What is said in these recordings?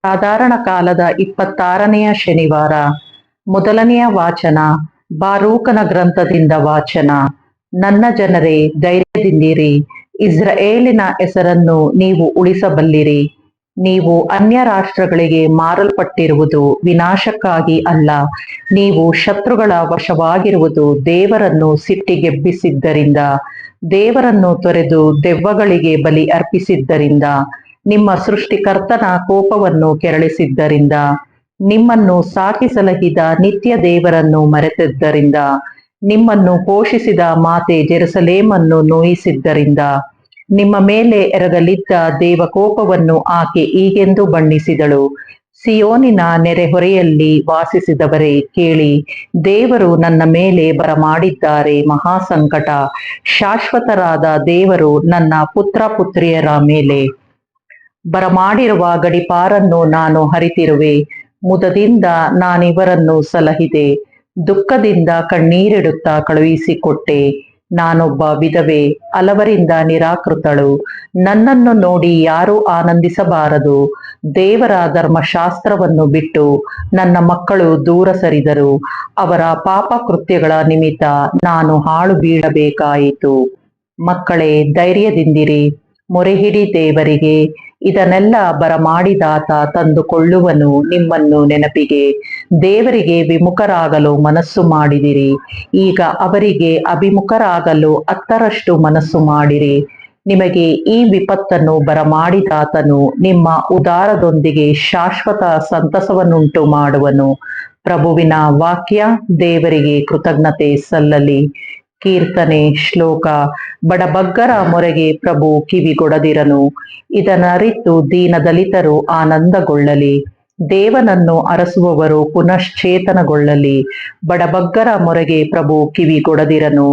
ಸಾಧಾರಣ ಕಾಲದ 26ನೆಯ ಶನಿವಾರ. ಮೊದಲನೆಯ ವಾಚನ ಬಾರೂಕನ ಗ್ರಂಥದಿಂದ ವಾಚನ. ನನ್ನ ಜನರೇ, ಧೈರ್ಯದಿಂದಿರಿ, ಇಸ್ರಾಯೇಲಿನ ಹೆಸರನ್ನು ನೀವು ಉಳಿಸಬಲ್ಲಿರಿ. ನೀವು ಅನ್ಯ ರಾಷ್ಟ್ರಗಳಿಗೆ ಮಾರಲ್ಪಟ್ಟಿರುವುದು ವಿನಾಶಕ್ಕಾಗಿ ಅಲ್ಲ, ನೀವು ಶತ್ರುಗಳ ವಶವಾಗಿರುವುದು ದೇವರನ್ನು ಸಿಟ್ಟಿಗೆಬ್ಬಿಸಿದ್ದರಿಂದ, ದೇವರನ್ನು ತೊರೆದು ದೆವ್ವಗಳಿಗೆ ಬಲಿ ಅರ್ಪಿಸಿದ್ದರಿಂದ, ನಿಮ್ಮ ಸೃಷ್ಟಿಕರ್ತನ ಕೋಪವನ್ನು ಕೆರಳಿಸಿದ್ದರಿಂದ, ನಿಮ್ಮನ್ನು ಸಾಕಿ ಸಲಹಿದ ನಿತ್ಯ ದೇವರನ್ನು ಮರೆತಿದ್ದರಿಂದ, ನಿಮ್ಮನ್ನು ಪೋಷಿಸಿದ ಮಾತೆ ಜೆರುಸಲೇಮನ್ನು ನೋಯಿಸಿದ್ದರಿಂದ, ನಿಮ್ಮ ಮೇಲೆ ಎರಗಲಿದ್ದ ದೇವಕೋಪವನ್ನು ಆಕೆ ಹೀಗೆಂದು ಬಣ್ಣಿಸಿದಳು. ಸಿಯೋನಿನ ನೆರೆಹೊರೆಯಲ್ಲಿ ವಾಸಿಸಿದವರೇ ಕೇಳಿ, ದೇವರು ನನ್ನ ಮೇಲೆ ಬರಮಾಡಿದ್ದಾರೆ ಮಹಾಸಂಕಟ. ಶಾಶ್ವತರಾದ ದೇವರು ನನ್ನ ಪುತ್ರ ಪುತ್ರಿಯರ ಮೇಲೆ ಬರಮಾಡಿರುವ ಗಡಿಪಾರನ್ನು ನಾನು ಅರಿತಿರುವೆ. ಮುದದಿಂದ ನಾನಿವರನ್ನು ಸಲಹಿದೆ, ದುಃಖದಿಂದ ಕಣ್ಣೀರಿಡುತ್ತಾ ಕಳುಹಿಸಿಕೊಟ್ಟೆ. ನಾನೊಬ್ಬ ವಿಧವೆ, ಹಲವರಿಂದ ನಿರಾಕೃತಳು. ನನ್ನನ್ನು ನೋಡಿ ಯಾರೂ ಆನಂದಿಸಬಾರದು. ದೇವರ ಧರ್ಮಶಾಸ್ತ್ರವನ್ನು ಬಿಟ್ಟು ನನ್ನ ಮಕ್ಕಳು ದೂರ ಸರಿದರು. ಅವರ ಪಾಪ ಕೃತ್ಯಗಳ ನಿಮಿತ್ತ ನಾನು ಹಾಳು ಬೀಳಬೇಕಾಯಿತು. ಮಕ್ಕಳೇ, ಧೈರ್ಯದಿಂದಿರಿ, ಮೊರೆಹಿಡಿ ದೇವರಿಗೆ. ಇದನ್ನೆಲ್ಲ ಬರಮಾಡಿದಾತ ತಂದುಕೊಳ್ಳುವನು ನಿಮ್ಮನ್ನು ನೆನಪಿಗೆ. ದೇವರಿಗೆ ವಿಮುಖರಾಗಲು ಮನಸ್ಸು ಮಾಡಿದಿರಿ, ಈಗ ಅವರಿಗೆ ಅಭಿಮುಖರಾಗಲು 10ರಷ್ಟು ಮನಸ್ಸು ಮಾಡಿರಿ. ನಿಮಗೆ ಈ ವಿಪತ್ತನ್ನು ಬರಮಾಡಿದಾತನು ನಿಮ್ಮ ಉದಾರದೊಂದಿಗೆ ಶಾಶ್ವತ ಸಂತಸವನ್ನುಂಟು ಮಾಡುವನು. ಪ್ರಭುವಿನ ವಾಕ್ಯ. ದೇವರಿಗೆ ಕೃತಜ್ಞತೆ ಸಲ್ಲಲಿ. ಕೀರ್ತನೆ. ಶ್ಲೋಕ. ಬಡಬಗ್ಗರ ಮೊರೆಗೆ ಪ್ರಭು ಕಿವಿಗೊಡದಿರನು. ಇದನ್ನರಿತು ದೀನದಲಿತರು ಆನಂದಗೊಳ್ಳಲಿ. ದೇವನನ್ನು ಅರಸುವವರು ಪುನಶ್ಚೇತನಗೊಳ್ಳಲಿ. ಬಡಬಗ್ಗರ ಮೊರೆಗೆ ಪ್ರಭು ಕಿವಿಗೊಡದಿರನು.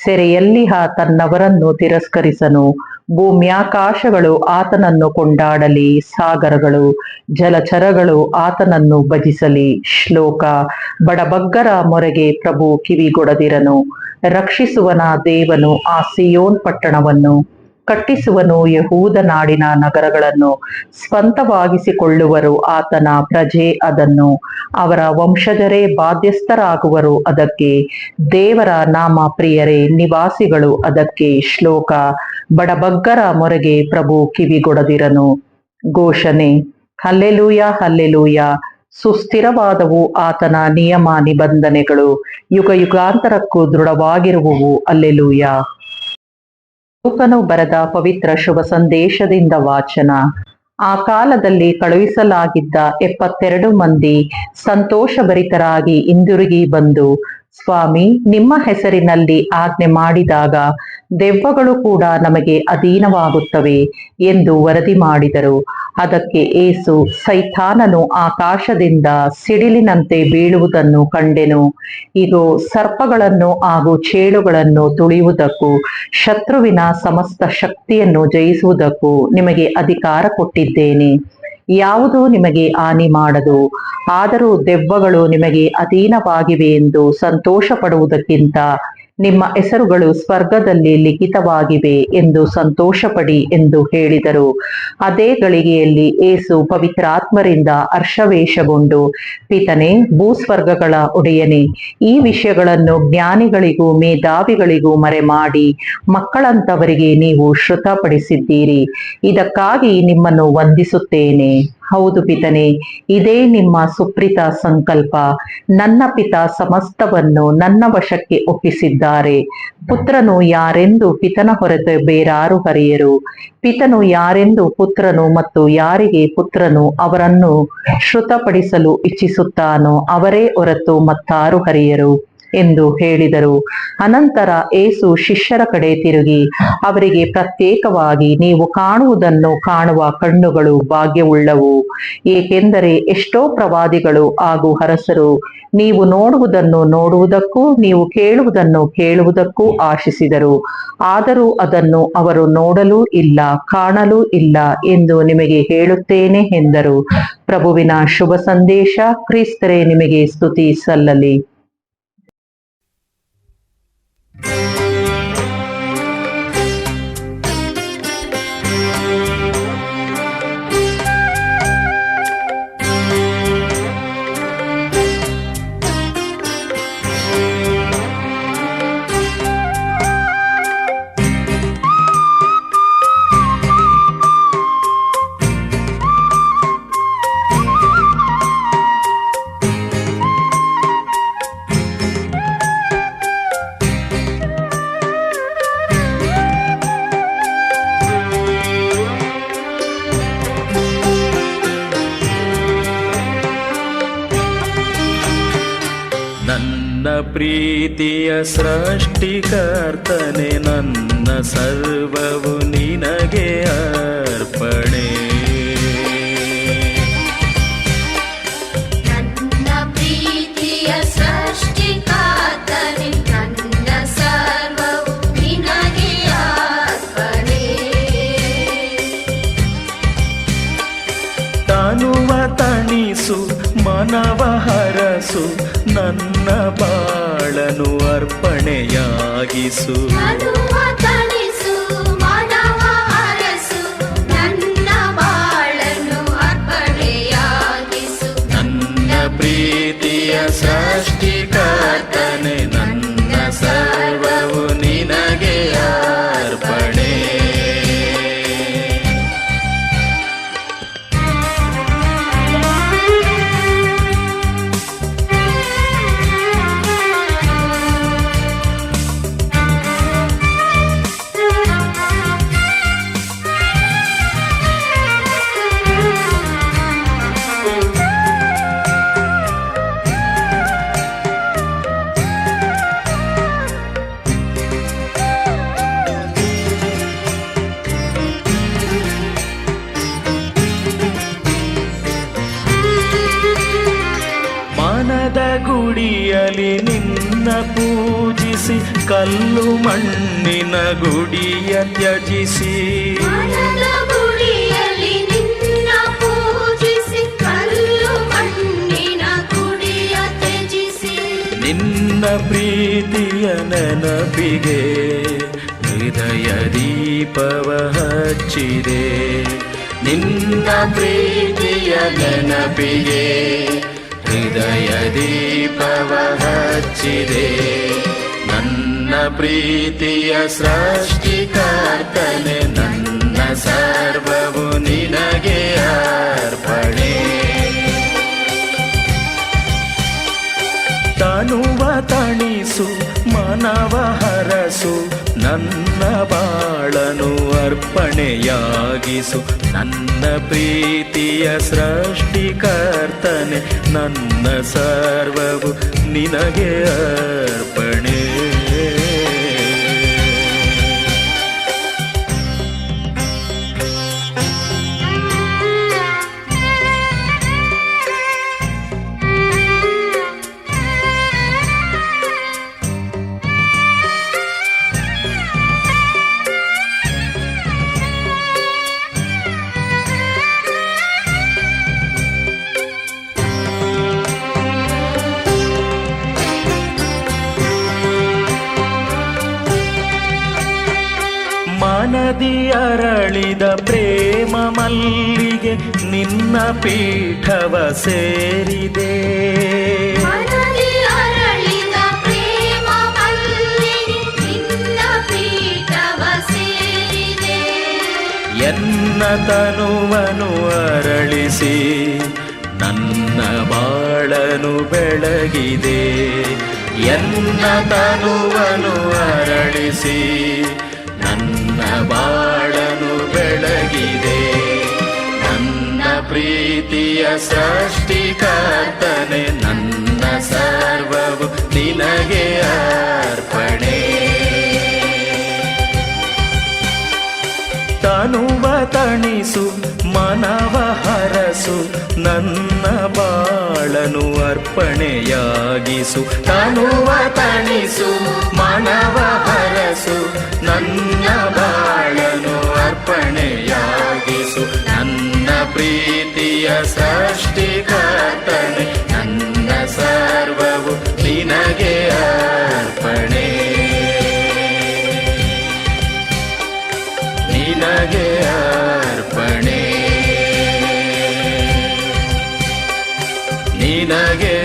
ಸೆರೆಯಲ್ಲಿಹ ತನ್ನವರನ್ನು ತಿರಸ್ಕರಿಸನು. ಭೂಮ್ಯಾಕಾಶಗಳು ಆತನನ್ನು ಕೊಂಡಾಡಲಿ, ಸಾಗರಗಳು ಜಲಚರಗಳು ಆತನನ್ನು ಭಜಿಸಲಿ. ಶ್ಲೋಕ. ಬಡಬಗ್ಗರ ಮೊರೆಗೆ ಪ್ರಭು ಕಿವಿಗೊಡದಿರನು. ರಕ್ಷಿಸುವನ ದೇವನು ಆ ಸಿಯೋನ್ ಪಟ್ಟಣವನ್ನು, ಕಟ್ಟಿಸುವನು ಯಹೂದ ನಾಡಿನ ನಗರಗಳನ್ನು. ಸ್ವಂತವಾಗಿಸಿಕೊಳ್ಳುವರು ಆತನ ಪ್ರಜೆ ಅದನ್ನು, ಅವರ ವಂಶಜರೇ ಬಾಧ್ಯಸ್ಥರಾಗುವರು ಅದಕ್ಕೆ. ದೇವರ ನಾಮ ಪ್ರಿಯರೇ, ನಿವಾಸಿಗಳು ಅದಕ್ಕೆ. ಶ್ಲೋಕ. ಬಡಬಗ್ಗರ ಮೊರೆಗೆ ಪ್ರಭು ಕಿವಿಗೊಡದಿರನು. ಘೋಷಣೆ. Hallelujah, hallelujah. ಸುಸ್ಥಿರವಾದವು ಆತನ ನಿಯಮ ನಿಬಂಧನೆಗಳು, ಯುಗ ಯುಗಾಂತರಕ್ಕೂ ದೃಢವಾಗಿರುವುವು. ಹಲ್ಲೆಲೂಯ. ಲೂಕನು ಬರೆದ ಪವಿತ್ರ ಶುಭ ಸಂದೇಶದಿಂದ ವಾಚನ. ಆ ಕಾಲದಲ್ಲಿ ಕಳುಹಿಸಲಾಗಿದ್ದ 72 ಮಂದಿ ಸಂತೋಷಭರಿತರಾಗಿ ಹಿಂದಿರುಗಿ ಬಂದು, ಸ್ವಾಮಿ, ನಿಮ್ಮ ಹೆಸರಿನಲ್ಲಿ ಆಜ್ಞೆ ಮಾಡಿದಾಗ ದೆವ್ವಗಳು ಕೂಡ ನಮಗೆ ಅಧೀನವಾಗುತ್ತವೆ ಎಂದು ವರದಿ ಮಾಡಿದರು. ಅದಕ್ಕೆ ಯೇಸು, ಸೈತಾನನು ಆಕಾಶದಿಂದ ಸಿಡಿಲಿನಂತೆ ಬೀಳುವುದನ್ನು ಕಂಡೆನು. ಇಗೋ, ಸರ್ಪಗಳನ್ನು ಹಾಗೂ ಚೇಳುಗಳನ್ನು ತುಳಿಯುವುದಕ್ಕೂ ಶತ್ರುವಿನ ಸಮಸ್ತ ಶಕ್ತಿಯನ್ನು ಜಯಿಸುವುದಕ್ಕೂ ನಿಮಗೆ ಅಧಿಕಾರ ಕೊಟ್ಟಿದ್ದೇನೆ. ಯಾವುದೂ ನಿಮಗೆ ಹಾನಿ ಮಾಡದು. ಆದರೂ ದೆವ್ವಗಳು ನಿಮಗೆ ಅಧೀನವಾಗಿವೆ ಎಂದು ಸಂತೋಷ ಪಡುವುದಕ್ಕಿಂತ ನಿಮ್ಮ ಹೆಸರುಗಳು ಸ್ವರ್ಗದಲ್ಲಿ ಲಿಖಿತವಾಗಿವೆ ಎಂದು ಸಂತೋಷಪಡಿ ಎಂದು ಹೇಳಿದರು. ಅದೇ ಗಳಿಗೆಯಲ್ಲಿ ಯೇಸು ಪವಿತ್ರಾತ್ಮರಿಂದ ಹರ್ಷವೇಶಗೊಂಡು, ಪಿತನೇ, ಭೂಸ್ವರ್ಗಗಳ ಒಡೆಯನೇ, ಈ ವಿಷಯಗಳನ್ನು ಜ್ಞಾನಿಗಳಿಗೂ ಮೇಧಾವಿಗಳಿಗೂ ಮರೆಮಾಡಿ ಮಕ್ಕಳಂತವರಿಗೆ ನೀವು ಶ್ರುತಪಡಿಸಿದ್ದೀರಿ. ಇದಕ್ಕಾಗಿ ನಿಮ್ಮನ್ನು ವಂದಿಸುತ್ತೇನೆ. ಹೌದು ಪಿತನೇ, ಇದೇ ನಿಮ್ಮ ಸುಪ್ರೀತ ಸಂಕಲ್ಪ. ನನ್ನ ಪಿತ ಸಮಸ್ತವನ್ನು ನನ್ನ ವಶಕ್ಕೆ ಒಪ್ಪಿಸಿದ್ದಾರೆ. ಪುತ್ರನು ಯಾರೆಂದು ಪಿತನ ಹೊರತು ಬೇರಾರು ಹರಿಯರು. ಪಿತನು ಯಾರೆಂದು ಪುತ್ರನು ಮತ್ತು ಯಾರಿಗೆ ಪುತ್ರನು ಅವರನ್ನು ಶ್ರುತಪಡಿಸಲು ಇಚ್ಛಿಸುತ್ತಾನೋ ಅವರೇ ಹೊರತು ಮತ್ತಾರು ಹರಿಯರು ಎಂದು ಹೇಳಿದರು. ಅನಂತರ ಯೇಸು ಶಿಷ್ಯರ ಕಡೆ ತಿರುಗಿ ಅವರಿಗೆ ಪ್ರತ್ಯೇಕವಾಗಿ, ನೀವು ಕಾಣುವುದನ್ನು ಕಾಣುವ ಕಣ್ಣುಗಳು ಭಾಗ್ಯವುಳ್ಳವು. ಏಕೆಂದರೆ ಎಷ್ಟೋ ಪ್ರವಾದಿಗಳು ಹಾಗೂ ಅರಸರು ನೀವು ನೋಡುವುದನ್ನು ನೋಡುವುದಕ್ಕೂ ನೀವು ಕೇಳುವುದನ್ನು ಕೇಳುವುದಕ್ಕೂ ಆಶಿಸಿದರು, ಆದರೂ ಅದನ್ನು ಅವರು ನೋಡಲೂ ಇಲ್ಲ, ಕಾಣಲೂ ಇಲ್ಲ ಎಂದು ನಿಮಗೆ ಹೇಳುತ್ತೇನೆ ಎಂದರು. ಪ್ರಭುವಿನ ಶುಭ ಸಂದೇಶ. ಕ್ರಿಸ್ತರೇ, ನಿಮಗೆ ಸ್ತುತಿ ಸಲ್ಲಲಿ. ಪ್ರೀತಿಯ ಸೃಷ್ಟಿಕರ್ತನೆ ನನ್ನ ಸರ್ವವು ನಿನಗೆ ಅರ್ಪಣೆ. ನನ್ನ ಪ್ರೀತಿಯ ಸೃಷ್ಟಿಕರ್ತನೆ ನನ್ನ ಸರ್ವವು ನಿನಗೆ ಅರ್ಪಣೆ. ತನುವ ತಣಿಸು ಮನವ ಹರಸು ನನ್ನ ಬಾಳನು ಅರ್ಪಣೆಯಾಗಿಸು. ತನುವ ತಣಿಸು ಮನವ ಹರಸು ನನ್ನ ಬಾಳನ್ನು ಅರ್ಪಣೆಯಾಗಿಸು. ನನ್ನ ಪ್ರೀತಿಯ ಸೃಷ್ಟಿಕರ್ತನೆ ನನ್ನ ಸರ್ವವು ನಿನಗೆ ಅರ್ಪಣೆ. ಮನದ ಗುಡಿಯಲ್ಲಿ ನಿನ್ನ ಪೂಜಿಸಿ ಕಲ್ಲು ಮಣ್ಣಿನ ಗುಡಿಯ ತ್ಯಜಿಸಿ. ಮನದ ಗುಡಿಯಲ್ಲಿ ನಿನ್ನ ಪೂಜಿಸಿ ಕಲ್ಲು ಮಣ್ಣಿನ ಗುಡಿಯ ತ್ಯಜಿಸಿ. ನಿನ್ನ ಪ್ರೀತಿಯ ನೆನಪಿಗೆ ಹೃದಯ ದೀಪವ ಹಚ್ಚಿದೆ. ನಿನ್ನ ಪ್ರೀತಿಯ ನೆನಪಿಗೆ ಹೃದಯ ದೀಪವ ಹಚ್ಚಿದೆ. ನನ್ನ ಪ್ರೀತಿಯ ಸೃಷ್ಟಿಕರ್ತನೆ ನನ್ನ ಸರ್ವವು ನಿನಗೆ ಅರ್ಪಣೆ. ತನುವ ತಣಿಸು ಮನವ ಹರಸು ನನ್ನ ಬಾಳನು ಅರ್ಪಣೆಯಾಗಿಸು. ನನ್ನ ಪ್ರೀತಿಯ ಸೃಷ್ಟಿಕರ್ತನೆ ನನ್ನ ಸರ್ವವು ನಿನಗೆ ಅರ್ಪಣೆ. ಮನದಿ ಅರಳಿದ ಪ್ರೇಮ ಮಲ್ಲಿಗೆ ನಿನ್ನ ಪೀಠವ ಸೇರಿದೆ. ಮನದಿ ಅರಳಿದ ಪ್ರೇಮ ಮಲ್ಲಿಗೆ ನಿನ್ನ ಪೀಠವ ಸೇರಿದೆ. ಎನ್ನ ತನುವನು ಅರಳಿಸಿ ನನ್ನ ಬಾಳನು ಬೆಳಗಿದೆ. ಎನ್ನ ತನುವನು ಅರಳಿಸಿ ನನ್ನ ಬಾಳನು ಬೆಳಗಿದೆ. ನನ್ನ ಪ್ರೀತಿಯ ಸೃಷ್ಟಿಕರ್ತನೆ ನನ್ನ ಸರ್ವವು ನಿನಗೆ ಅರ್ಪಣೆ. ತನುವ ತಣಿಸು ಮನವ ಹರಸು ನನ್ನ ಬಾಳನು ಅರ್ಪಣೆಯಾಗಿಸು. ತನುವ ತಣಿಸು ಮನವ ಹರಸು ನನ್ನ ಬಾಳನು ಅರ್ಪಣೆಯಾಗಿಸು. ನನ್ನ ಪ್ರೀತಿಯ ಸೃಷ್ಟಿಕರ್ತನೆ ನನ್ನ ಸರ್ವವು ನಿನಗೆ ಅರ್ಪಣೆ. ನಿನಗೆ ಅರ್ಪಣೆ. ನಿನಗೆ